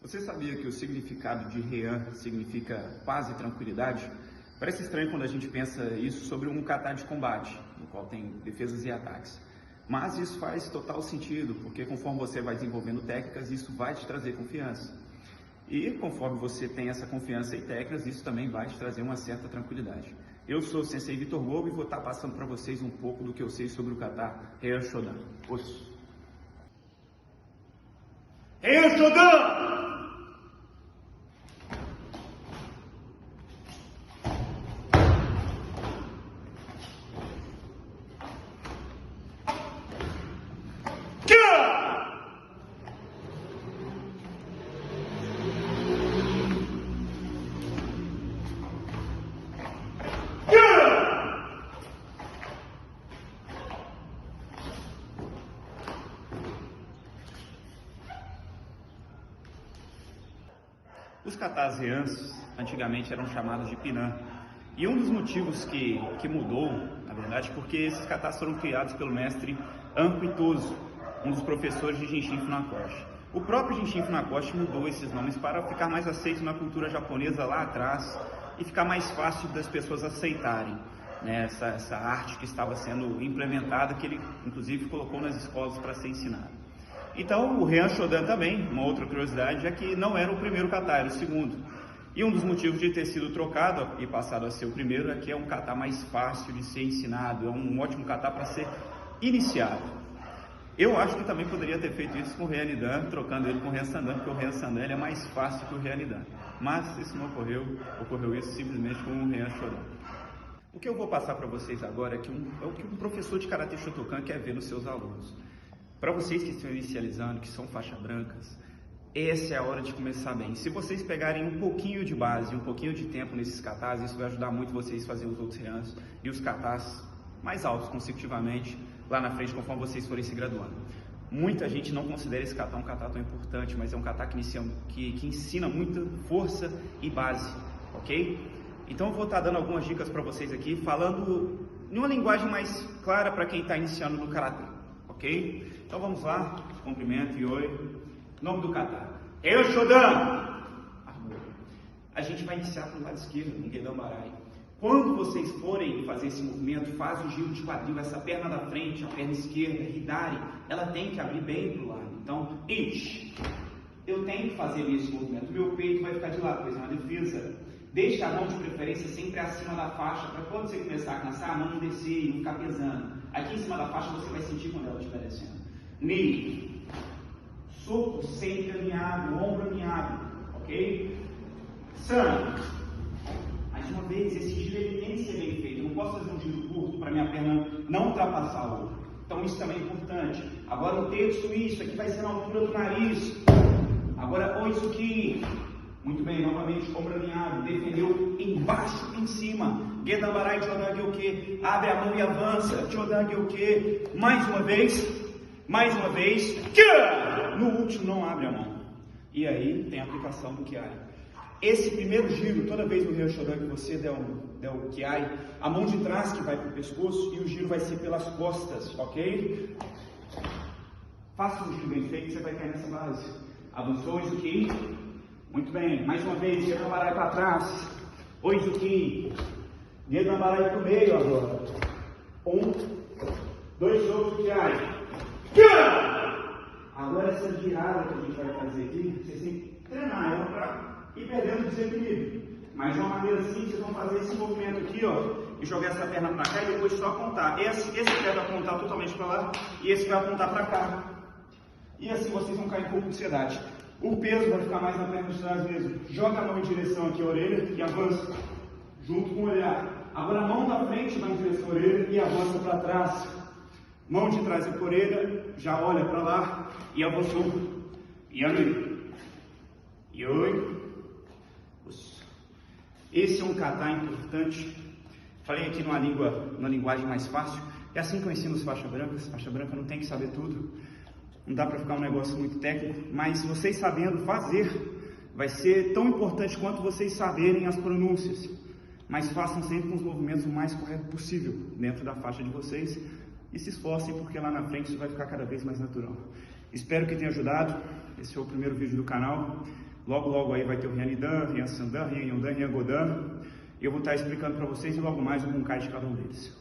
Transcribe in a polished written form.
Você sabia que o significado de Heian significa paz e tranquilidade? Parece estranho quando a gente pensa isso sobre um kata de combate, no qual tem defesas e ataques. Mas isso faz total sentido, porque conforme você vai desenvolvendo técnicas, isso vai te trazer confiança. E conforme você tem essa confiança e técnicas, isso também vai te trazer uma certa tranquilidade. Eu sou o Sensei Vitor Gogo e vou estar passando para vocês um pouco do que eu sei sobre o kata Heian Shodan. Heian Shodan! Os katas Heians antigamente eram chamados de Pinan. E um dos motivos que mudou, na verdade, porque esses katas foram criados pelo mestre Anko Itosu, um dos professores de Genshin Funakoshi. O próprio Genshin Funakoshi mudou esses nomes para ficar mais aceito na cultura japonesa lá atrás e ficar mais fácil das pessoas aceitarem, né, essa arte que estava sendo implementada, que ele inclusive colocou nas escolas para ser ensinada. Então, o Heian Shodan também, uma outra curiosidade, é que não era o primeiro kata, era o segundo. E um dos motivos de ter sido trocado e passado a ser o primeiro é que é um kata mais fácil de ser ensinado, é um ótimo kata para ser iniciado. Eu acho que também poderia ter feito isso com o Heian Nidan, trocando ele com o Heian Sandan, porque o Heian Sandan ele é mais fácil que o Heian Nidan. Mas isso não ocorreu isso simplesmente com o Heian Shodan. O que eu vou passar para vocês agora é o que um professor de Karate Shotokan quer ver nos seus alunos. Para vocês que estão inicializando, que são faixa brancas, essa é a hora de começar bem. Se vocês pegarem um pouquinho de base, um pouquinho de tempo nesses katas, isso vai ajudar muito vocês a fazer os outros Heians e os katas mais altos consecutivamente lá na frente, conforme vocês forem se graduando. Muita gente não considera esse kata um kata tão importante, mas é um kata que ensina muita força e base, ok? Então eu vou estar dando algumas dicas para vocês aqui, falando em uma linguagem mais clara para quem está iniciando no karatê, ok? Então vamos lá, cumprimento, Yoi. Nome do kata: Heian Shodan. A gente vai iniciar pelo lado esquerdo, no Gedan Barai. Quando vocês forem fazer esse movimento, faz o giro de quadril, essa perna da frente, a perna esquerda, Hidari, ela tem que abrir bem para o lado. Então, eu tenho que fazer esse movimento. Meu peito vai ficar de lado, pois é uma defesa. Deixe a mão de preferência sempre acima da faixa, para quando você começar a cansar, a mão não descer e não ficar pesando. Aqui em cima da faixa você vai sentir quando ela estiver descendo. Ni. Soco sempre alinhado, ombro alinhado, ok? San. Mais uma vez, esse giro ele tem que ser bem feito. Eu não posso fazer um giro curto para minha perna não ultrapassar o outro. Então isso também é importante. Agora o Tetsu, isso aqui vai ser na altura do nariz. Agora Oitsuki. Muito bem, novamente, ombro alinhado, defendeu embaixo e em cima. Gedan Barai, Chodan Gyoke, abre a mão e avança. Chodan Gyoke, mais uma vez. No último, não abre a mão. E aí tem a aplicação do Kiai. Esse primeiro giro, toda vez no Heian Shodan que você der o Kiai, a mão de trás que vai para o pescoço e o giro vai ser pelas costas, ok? Faça um giro bem feito, você vai cair nessa base. Avançou, Izuki. Muito bem, mais uma vez, Gedan Barai para trás. Oizuki. Gedan Barai para o meio agora. 1, 2 socos de ar. Agora essa virada que a gente vai fazer aqui, vocês têm que treinar ela para ir perdendo o desequilíbrio. Mas de uma maneira assim, vocês vão fazer esse movimento aqui, ó, e jogar essa perna para cá e depois só apontar. Esse pé vai apontar totalmente para lá e esse vai apontar para cá. E assim vocês vão cair um pouco de ansiedade. O peso vai ficar mais na perna de trás mesmo. Joga a mão em direção aqui à orelha e avança, junto com o olhar. Agora a mão da frente vai em direção à orelha e avança para trás. Mão de trás para a orelha, já olha para lá e avançou. Yami. Yoi. Esse é um kata importante. Falei aqui numa linguagem mais fácil. É assim que eu ensino os faixas brancas. Faixa branca não tem que saber tudo. Não dá para ficar um negócio muito técnico, mas vocês sabendo fazer, vai ser tão importante quanto vocês saberem as pronúncias. Mas façam sempre com os movimentos o mais correto possível, dentro da faixa de vocês, e se esforcem, porque lá na frente isso vai ficar cada vez mais natural. Espero que tenha ajudado. Esse foi o primeiro vídeo do canal. Logo, logo aí vai ter o Rianidan, Rian Sandan, Rian Yondan, Rian Godan. E eu vou estar explicando para vocês e logo mais o Bunkai de cada um deles.